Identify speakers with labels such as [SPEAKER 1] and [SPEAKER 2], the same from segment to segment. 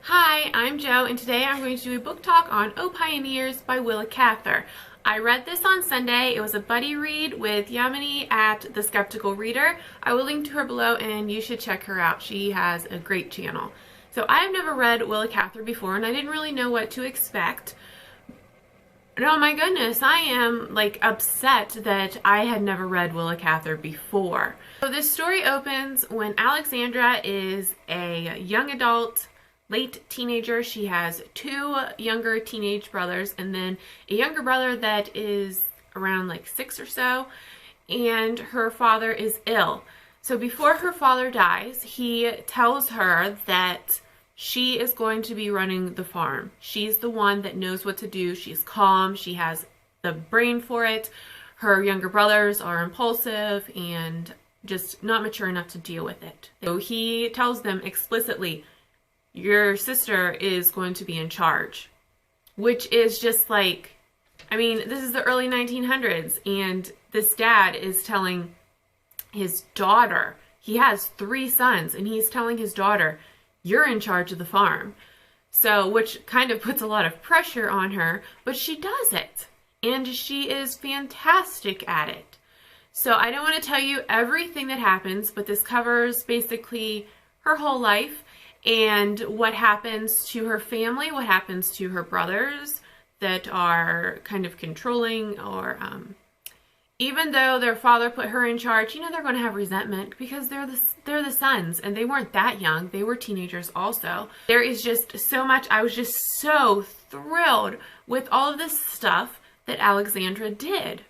[SPEAKER 1] Hi, I'm Jo, and today I'm going to do a book talk on Oh Pioneers by Willa Cather. I read this on Sunday. It was a buddy read with Yamini at The Skeptical Reader. I will link to her below and you should check her out. She has a great channel. So I have never read Willa Cather before and I didn't really know what to expect. And oh my goodness, I am like upset that I had never read Willa Cather before. So this story opens when Alexandra is a young adult, late teenager. She has two younger teenage brothers and then a younger brother that is around like 6 or so, and her father is ill. So before her father dies, he tells her that she is going to be running the farm. She's the one that knows what to do. She's calm. She has the brain for it. Her younger brothers are impulsive and just not mature enough to deal with it. So he tells them explicitly, your sister is going to be in charge, which is just like, I mean, this is the early 1900s and this dad is telling his daughter, he has 3 sons, and he's telling his daughter, you're in charge of the farm. So, which kind of puts a lot of pressure on her, but she does it and she is fantastic at it. So I don't want to tell you everything that happens, but this covers basically her whole life and what happens to her family, what happens to her brothers that are kind of controlling, or even though their father put her in charge, you know, they're going to have resentment because they're the sons and they weren't that young. They were teenagers also. There is just so much. I was just so thrilled with all of this stuff that Alexandra did.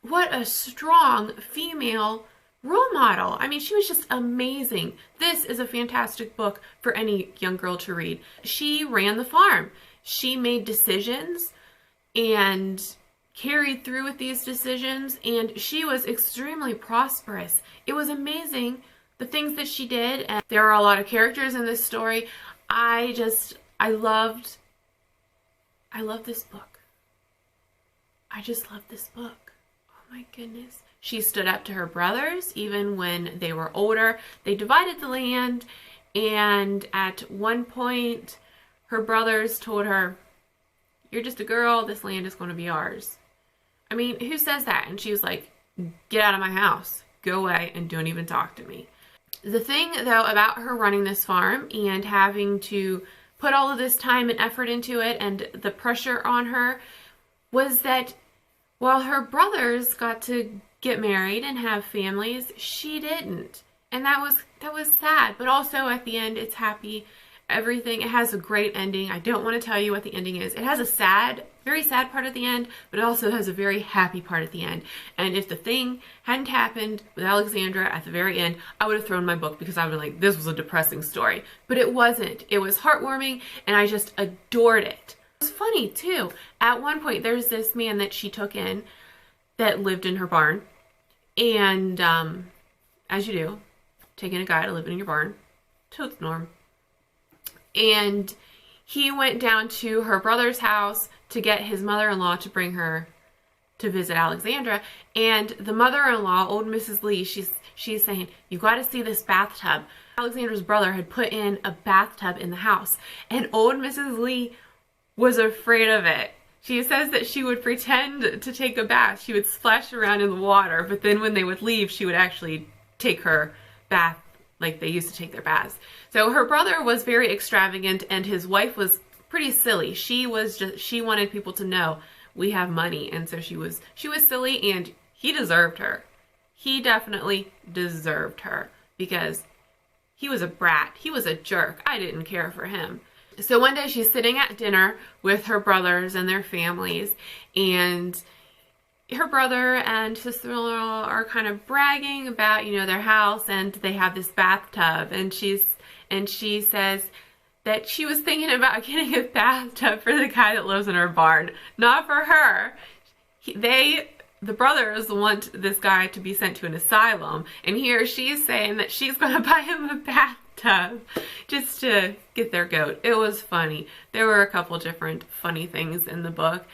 [SPEAKER 1] What a strong female role model. I mean, she was just amazing. This is a fantastic book for any young girl to read. She ran the farm. She made decisions and carried through with these decisions, and she was extremely prosperous. It was amazing the things that she did, and there are a lot of characters in this story. I loved this book. I just love this book. Oh my goodness. She stood up to her brothers even when they were older. They divided the land, and at one point her brothers told her, you're just a girl, this land is going to be ours. I mean, who says that? And she was like, get out of my house, go away, and don't even talk to me. The thing though about her running this farm and having to put all of this time and effort into it and the pressure on her was that while her brothers got to get married and have families, she didn't. And that was sad, but also at the end it's happy. Everything, it has a great ending. I don't want to tell you what the ending is. It has a sad, very sad part at the end, but it also has a very happy part at the end. And if the thing hadn't happened with Alexandra at the very end, I would have thrown my book because I would have been like, this was a depressing story. But it wasn't. It was heartwarming and I just adored it. It was funny too. At one point there's this man that she took in that lived in her barn. And as you do, taking a guy to live in your barn, totes norm. And he went down to her brother's house to get his mother-in-law to bring her to visit Alexandra. And the mother-in-law, old Mrs. Lee, she's saying, you got to see this bathtub. Alexandra's brother had put in a bathtub in the house, and old Mrs. Lee was afraid of it. She says that she would pretend to take a bath. She would splash around in the water, but then when they would leave, she would actually take her bath like they used to take their baths. So her brother was very extravagant and his wife was pretty silly. She wanted people to know we have money, and so she was silly, and he deserved her. He definitely deserved her because he was a brat. He was a jerk. I didn't care for him. So one day she's sitting at dinner with her brothers and their families, and her brother and sister-in-law are kind of bragging about, you know, their house, and they have this bathtub, and she says that she was thinking about getting a bathtub for the guy that lives in her barn, not for her. The brothers want this guy to be sent to an asylum, and here she's saying that she's going to buy him a bathtub just to get their goat. It was funny. There were a couple different funny things in the book,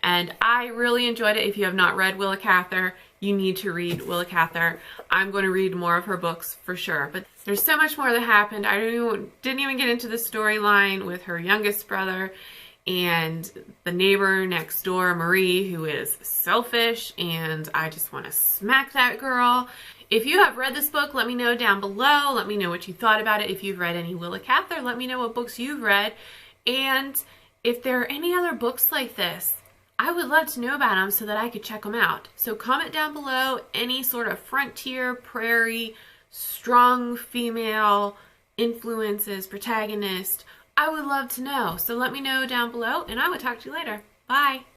[SPEAKER 1] and I really enjoyed it. If you have not read Willa Cather, you need to read Willa Cather. I'm going to read more of her books for sure, but There's so much more that happened. I didn't even get into the storyline with her youngest brother and the neighbor next door, Marie, who is selfish, and I just want to smack that girl. If you have read this book, let me know down below. Let me know what you thought about it. If you've read any Willa Cather, let me know what books you've read. And if there are any other books like this, I would love to know about them so that I could check them out. So comment down below any sort of frontier, prairie, strong female influences, protagonist. I would love to know. So let me know down below, and I will talk to you later. Bye.